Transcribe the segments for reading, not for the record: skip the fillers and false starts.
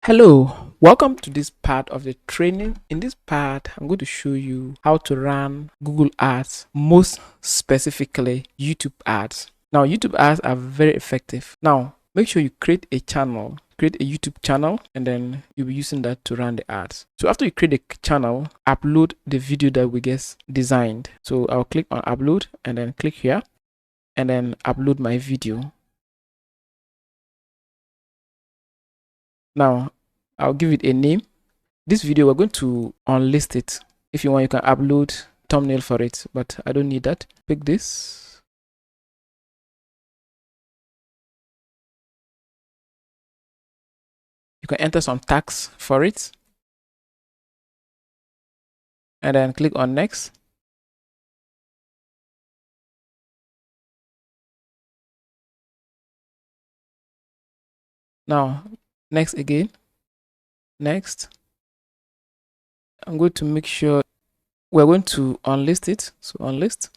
Hello, welcome to this part of the training. In this part, I'm going to show you how to run Google ads, most specifically YouTube ads. Now, YouTube ads are very effective. Now, make sure you create a YouTube channel, and then you'll be using that to run the ads. So after you create a channel, upload the video that we get designed. So I'll click on upload and then click here and then upload my video. Now, I'll give it a name. This video, we're going to unlist it. If you want, you can upload thumbnail for it, but I don't need that. Pick this. You can enter some tags for it. And then click on next. Now, next again. Next. I'm going to make sure we're going to unlist it. So unlist.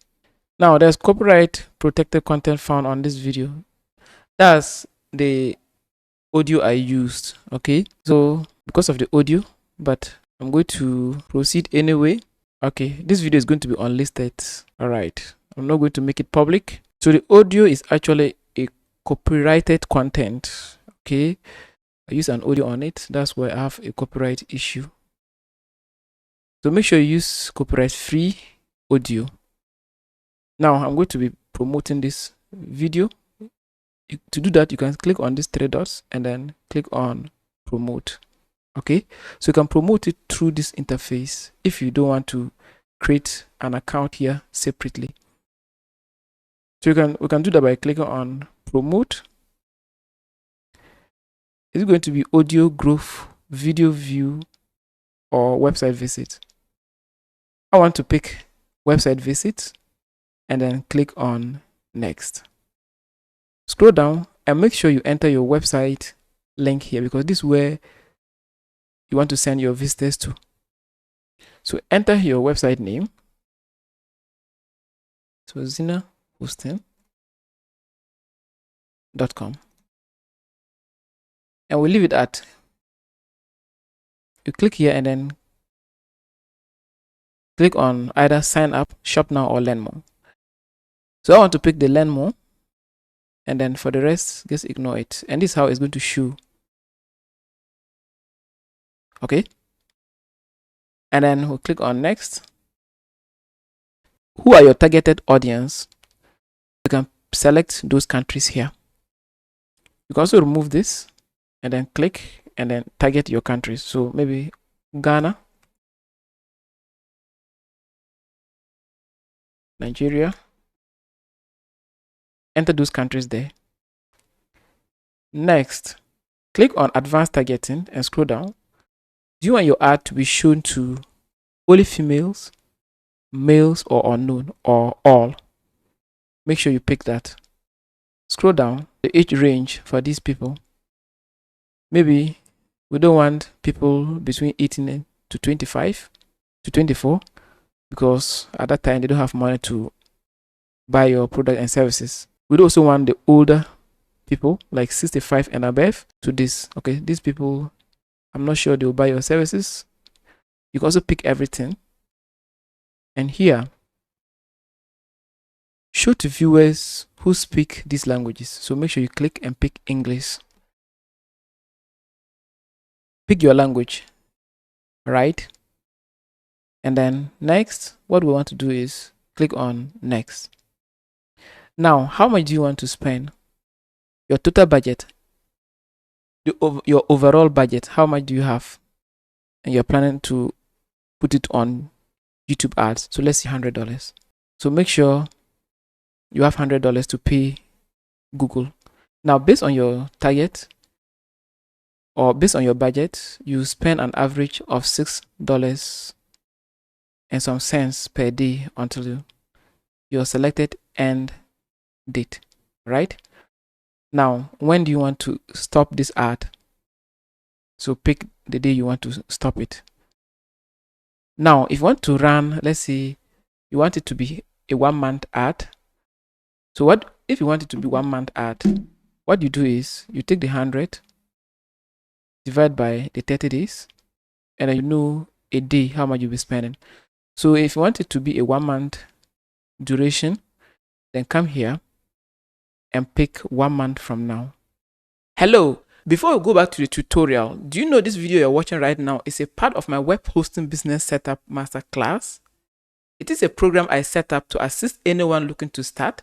Now there's copyright protected content found on this video. That's the audio I used. Okay. So because of the audio, but I'm going to proceed anyway. Okay. This video is going to be unlisted. All right. I'm not going to make it public. So the audio is actually a copyrighted content. Okay. I use an audio on it. That's why I have a copyright issue. So make sure you use copyright free audio. Now I'm going to be promoting this video. To do that, you can click on these three dots and then click on promote. Okay, so you can promote it through this interface if you don't want to create an account here separately. So we can do that by clicking on promote. Is it going to be audio growth, video view, or website visit? I want to pick website visit and then click on next. Scroll down and make sure you enter your website link here, because this is where you want to send your visitors to. So enter your website name. So zinahosting.com. And we'll leave it at, you click here and then click on either sign up, shop now, or learn more. So I want to pick the learn more, and then for the rest, just ignore it. And this is how it's going to show. Okay. And then we'll click on next. Who are your targeted audience? You can select those countries here. You can also remove this and then click and then target your countries. So maybe Ghana, Nigeria. Enter those countries there. Next, click on advanced targeting and scroll down. Do you want your ad to be shown to only females, males, or unknown, or all? Make sure you pick that. Scroll down the age range for these people. Maybe we don't want people between 18 to 25 to 24, because at that time they don't have money to buy your product and services. We also want the older people, like 65 and above, to this. Okay, these people, I'm not sure they'll buy your services. You can also pick everything. And here, show to viewers who speak these languages. So make sure you click and pick English. Pick your language, right? And then next, what we want to do is click on next. Now, how much do you want to spend? Your total budget, your overall budget, how much do you have? And you're planning to put it on YouTube ads. So let's say $100. So make sure you have $100 to pay Google. Now, based on your target or based on your budget, you spend an average of $6 and some cents per day until your selected end date, right? Now, when do you want to stop this ad? So pick the day you want to stop it. Now, if you want to run, let's say you want it to be a 1 month ad. So what if you want it to be 1 month ad? What you do is you take the 100 divide by the 30 days, and then you know a day how much you'll be spending. So if you want it to be a 1 month duration, then come here and pick 1 month from now. Hello, before we go back to the tutorial, do you know this video you're watching right now is a part of my web hosting business setup masterclass? It is a program I set up to assist anyone looking to start,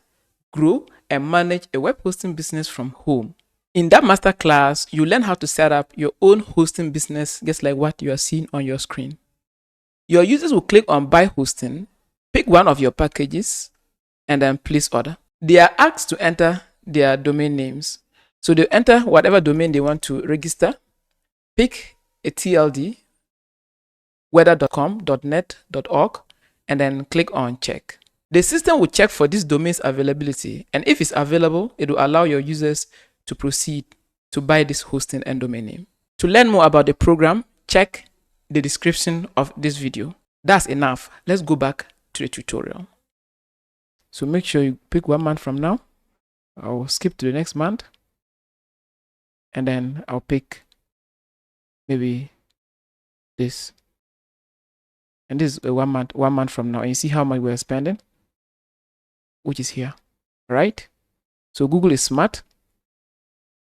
grow, and manage a web hosting business from home. In that masterclass, you learn how to set up your own hosting business just like what you are seeing on your screen. Your users will click on buy hosting, pick one of your packages, and then place order. They are asked to enter their domain names. So they enter whatever domain they want to register, pick a TLD, weather.com, .net, .org, and then click on check. The system will check for this domain's availability, and if it's available, it will allow your users to proceed to buy this hosting and domain name. To learn more about the program, check the description of this video. That's enough. Let's go back to the tutorial. So make sure you pick 1 month from now. I'll skip to the next month, and then I'll pick maybe this. And this is a 1 month from now. And you see how much we're spending, which is here, right? So Google is smart.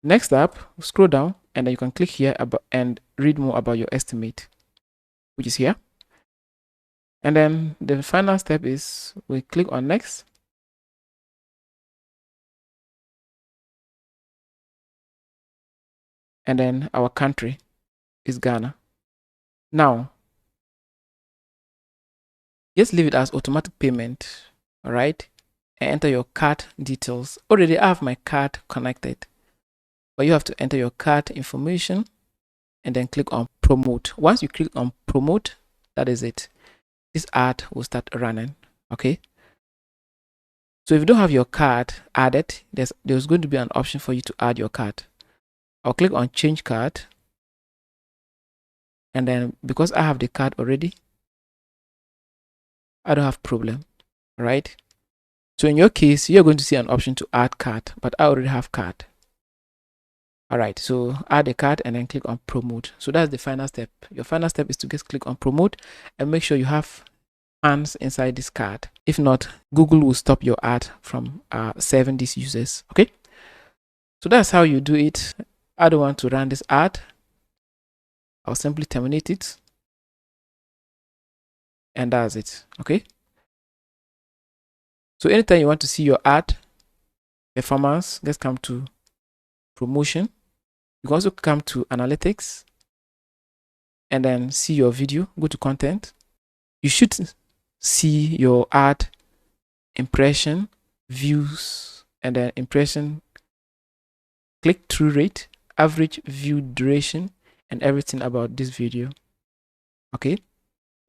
Next up, scroll down, and then you can click here and read more about your estimate, which is here. And then the final step is we click on next. And then our country is Ghana. Now, just leave it as automatic payment, all right? And enter your card details. Already I have my card connected, but you have to enter your card information and then click on promote. Once you click on promote, that is it. This ad will start running, okay? So if you don't have your card added, there's going to be an option for you to add your card. I'll click on change card, and then because I have the card already, I don't have problem, right? So in your case, you're going to see an option to add card, but I already have card. All right, so add a card and then click on promote. So that's the final step. Your final step is to just click on promote and make sure you have funds inside this card. If not, Google will stop your ad from serving these users, okay? So that's how you do it. I don't want to run this ad. I'll simply terminate it. And that's it, okay? So anytime you want to see your ad performance, just come to promotion. You can also come to analytics and then see your video. Go to content. You should see your ad impression, views, and then impression, click-through rate, average view duration, and everything about this video. Okay,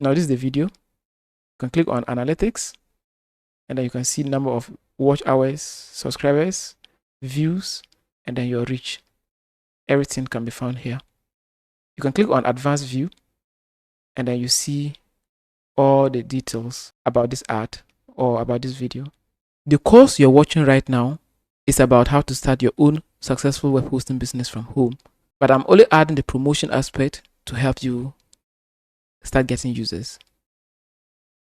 now this is the video. You can click on analytics, and then you can see number of watch hours, subscribers, views, and then your reach. Everything can be found here. You can click on advanced view, and then you see all the details about this ad or about this video. The course you're watching right now is about how to start your own successful web hosting business from home, but I'm only adding the promotion aspect to help you start getting users.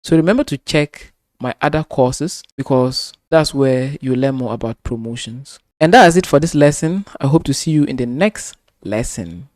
So remember to check my other courses because that's where you learn more about promotions. And that is it for this lesson. I hope to see you in the next lesson.